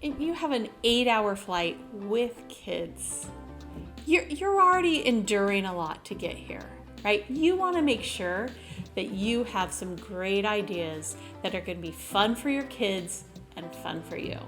If you have an 8-hour flight with kids, you're already enduring a lot to get here, right? You want to make sure that you have some great ideas that are going to be fun for your kids and fun for you.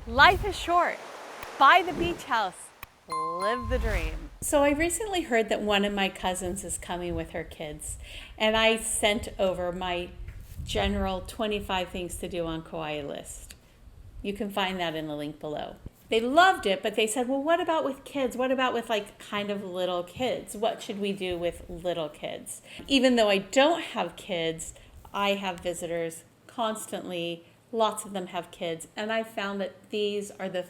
Life is short. Buy the beach house. Live the dream. So I recently heard that one of my cousins is coming with her kids, and I sent over my general 25 things to do on Kauai list. You can find that in the link below. They loved it, but they said, well, what about with kids? What about with like kind of little kids? What should we do with little kids? Even though I don't have kids, I have visitors constantly. Lots of them have kids, and I found that these are the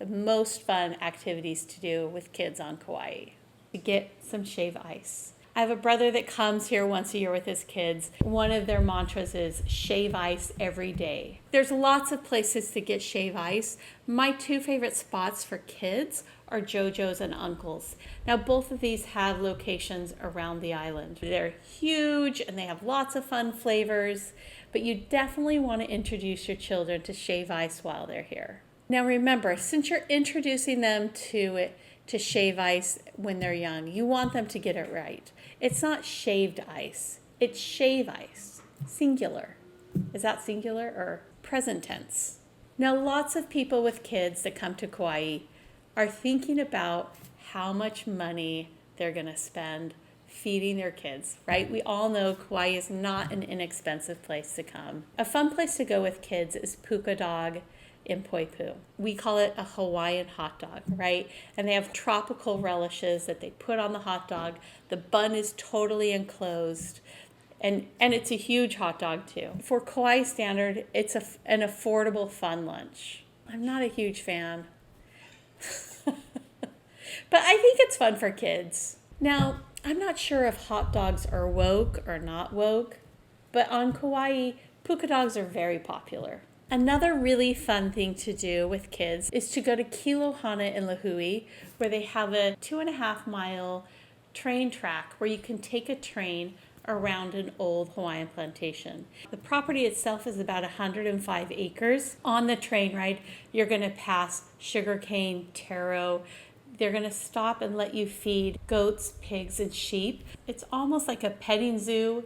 most fun activities to do with kids on Kauai. To get some shave ice. I have a brother that comes here once a year with his kids. One of their mantras is shave ice every day. There's lots of places to get shave ice. My two favorite spots for kids are JoJo's and Uncle's. Now both of these have locations around the island. They're huge and they have lots of fun flavors, but you definitely want to introduce your children to shave ice while they're here. Now remember, since you're introducing them to shave ice when they're young, you want them to get it right. It's not shaved ice, it's shave ice, singular. Is that singular or present tense? Now lots of people with kids that come to Kauai are thinking about how much money they're gonna spend feeding their kids, right? We all know Kauai is not an inexpensive place to come. A fun place to go with kids is Puka Dog in Poipu. We call it a Hawaiian hot dog, right? And they have tropical relishes that they put on the hot dog. The bun is totally enclosed. And it's a huge hot dog too. For Kauai standard, it's an affordable fun lunch. I'm not a huge fan. But I think it's fun for kids. Now, I'm not sure if hot dogs are woke or not woke, but on Kauai, Puka Dogs are very popular. Another really fun thing to do with kids is to go to Kilohana in Lihue, where they have a 2.5-mile train track where you can take a train around an old Hawaiian plantation. The property itself is about 105 acres. On the train ride, you're going to pass sugarcane, taro. They're going to stop and let you feed goats, pigs, and sheep. It's almost like a petting zoo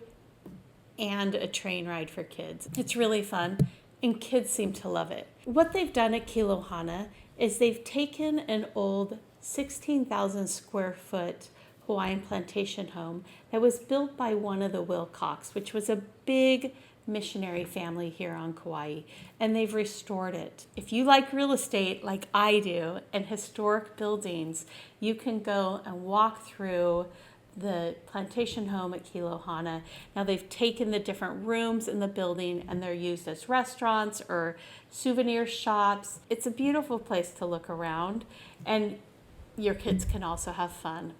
and a train ride for kids. It's really fun, and kids seem to love it. What they've done at Kilohana is they've taken an old 16,000 square foot Hawaiian plantation home that was built by one of the Wilcox, which was a big missionary family here on Kauai, and they've restored it. If you like real estate like I do and historic buildings, you can go and walk through the plantation home at Kilohana. Now they've taken the different rooms in the building and they're used as restaurants or souvenir shops. It's a beautiful place to look around, and your kids can also have fun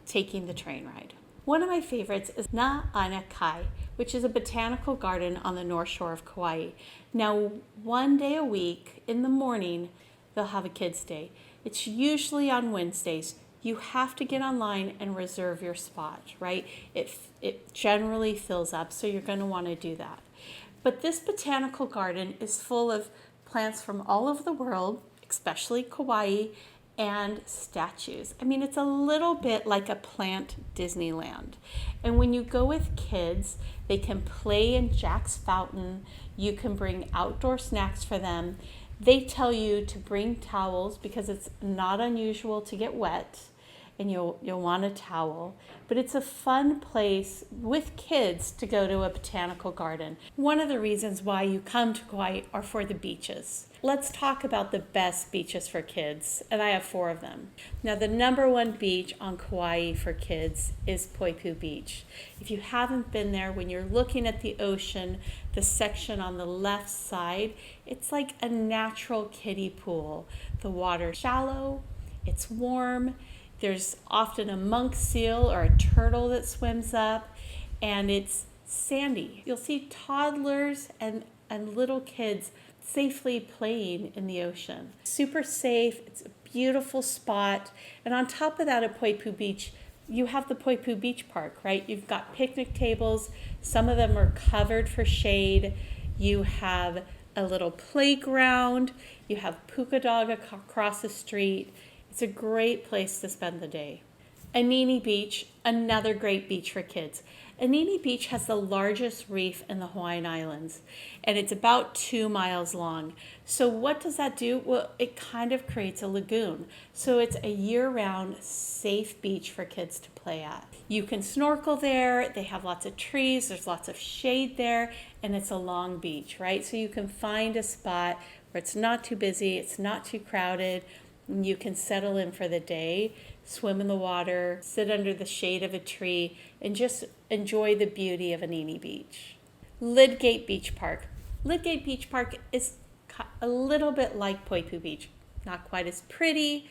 taking the train ride. One of my favorites is Na Ana Kai, which is a botanical garden on the north shore of Kauai. Now, one day a week in the morning, they'll have a kids' day. It's usually on Wednesdays. You have to get online and reserve your spot, right? It generally fills up, so you're going to want to do that. But this botanical garden is full of plants from all over the world, especially Kauai, and statues. I mean, it's a little bit like a plant Disneyland. And when you go with kids, they can play in Jack's Fountain. You can bring outdoor snacks for them. They tell you to bring towels because it's not unusual to get wet, and you'll want a towel. But it's a fun place with kids to go to a botanical garden. One of the reasons why you come to Kauai are for the beaches. Let's talk about the best beaches for kids, and I have 4 of them. Now, the #1 beach on Kauai for kids is Poipu Beach. If you haven't been there, when you're looking at the ocean, the section on the left side, it's like a natural kiddie pool. The water's shallow, it's warm, There's often a monk seal or a turtle that swims up, and it's sandy. You'll see toddlers and little kids safely playing in the ocean. Super safe. It's a beautiful spot. And on top of that, at Poipu Beach, you have the Poipu Beach Park, right? You've got picnic tables. Some of them are covered for shade. You have a little playground. You have Puka Dog across the street. It's a great place to spend the day. Anini Beach, another great beach for kids. Anini Beach has the largest reef in the Hawaiian Islands, and it's about 2 miles long. So what does that do? Well, it kind of creates a lagoon. So it's a year-round safe beach for kids to play at. You can snorkel there. They have lots of trees. There's lots of shade there, and it's a long beach, right? So you can find a spot where it's not too busy, it's not too crowded, and you can settle in for the day, swim in the water, sit under the shade of a tree, and just enjoy the beauty of Anini Beach. Lydgate Beach Park. Lydgate Beach Park is a little bit like Poipu Beach. Not quite as pretty,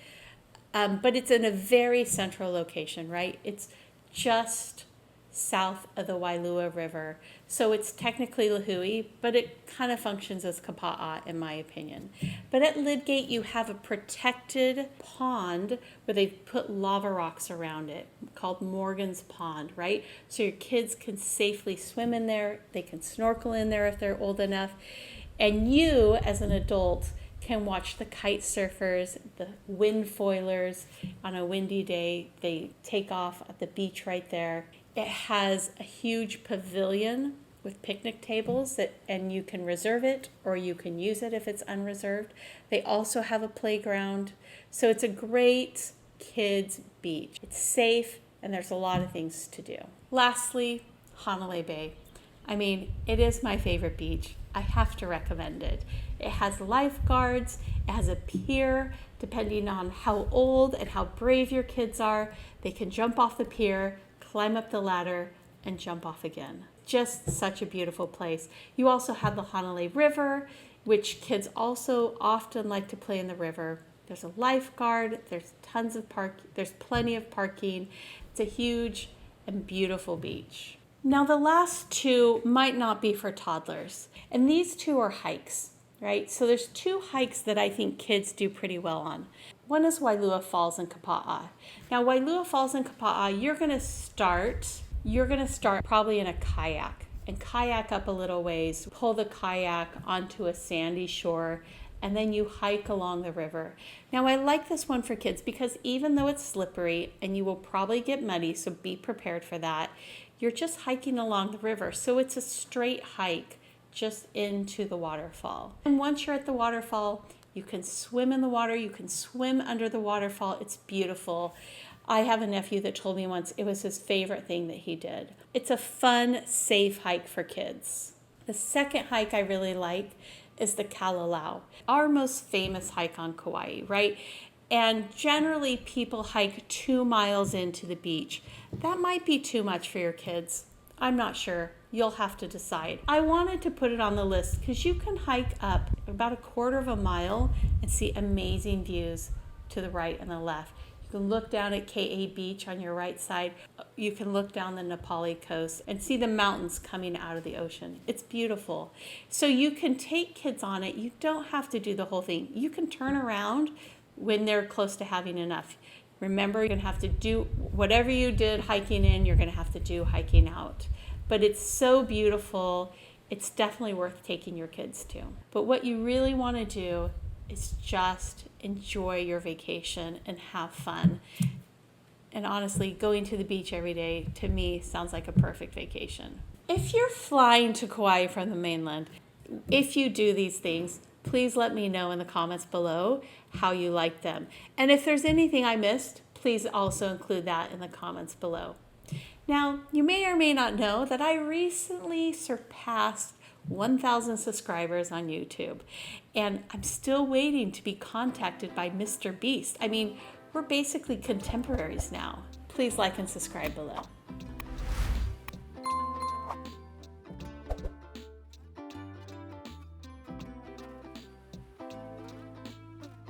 but it's in a very central location, right? It's just south of the Wailua River. So it's technically Lahui, but it kind of functions as Kapa'a in my opinion. But at Lydgate, you have a protected pond where they've put lava rocks around it called Morgan's Pond, right? So your kids can safely swim in there. They can snorkel in there if they're old enough. And you, as an adult, can watch the kite surfers, the wind foilers. On a windy day, they take off at the beach right there. It has a huge pavilion with picnic tables and you can reserve it or you can use it if it's unreserved. They also have a playground. So it's a great kids beach. It's safe and there's a lot of things to do. Lastly, Hanalei Bay. I mean, it is my favorite beach. I have to recommend it. It has lifeguards. It has a pier. Depending on how old and how brave your kids are, they can jump off the pier, climb up the ladder, and jump off again. Just such a beautiful place. You also have the Hanalei River, which kids also often like to play in the river. There's a lifeguard, there's tons of there's plenty of parking. It's a huge and beautiful beach. Now the last two might not be for toddlers, and these two are hikes, right? So there's 2 hikes that I think kids do pretty well on. One is Wailua Falls and Kapa'a. Now Wailua Falls and Kapa'a, you're gonna start probably in a kayak and kayak up a little ways, pull the kayak onto a sandy shore, and then you hike along the river. Now I like this one for kids because even though it's slippery and you will probably get muddy, so be prepared for that, you're just hiking along the river. So it's a straight hike just into the waterfall. And once you're at the waterfall, you can swim in the water, you can swim under the waterfall. It's beautiful. I have a nephew that told me once it was his favorite thing that he did. It's a fun, safe hike for kids. The second hike I really like is the Kalalau, our most famous hike on Kauai, right? And generally people hike 2 miles into the beach. That might be too much for your kids. I'm not sure. You'll have to decide. I wanted to put it on the list because you can hike up about 1/4 mile and see amazing views to the right and the left. You can look down at Ka Beach on your right side. You can look down the Nepali coast and see the mountains coming out of the ocean. It's beautiful. So you can take kids on it. You don't have to do the whole thing. You can turn around when they're close to having enough. Remember, you're going to have to do whatever you did hiking in, you're going to have to do hiking out. But it's so beautiful. It's definitely worth taking your kids to. But what you really want to do is just enjoy your vacation and have fun. And honestly, going to the beach every day, to me, sounds like a perfect vacation. If you're flying to Kauai from the mainland, if you do these things, please let me know in the comments below how you like them. And if there's anything I missed, please also include that in the comments below. Now, you may or may not know that I recently surpassed 1,000 subscribers on YouTube, and I'm still waiting to be contacted by Mr. Beast. I mean, we're basically contemporaries now. Please like and subscribe below.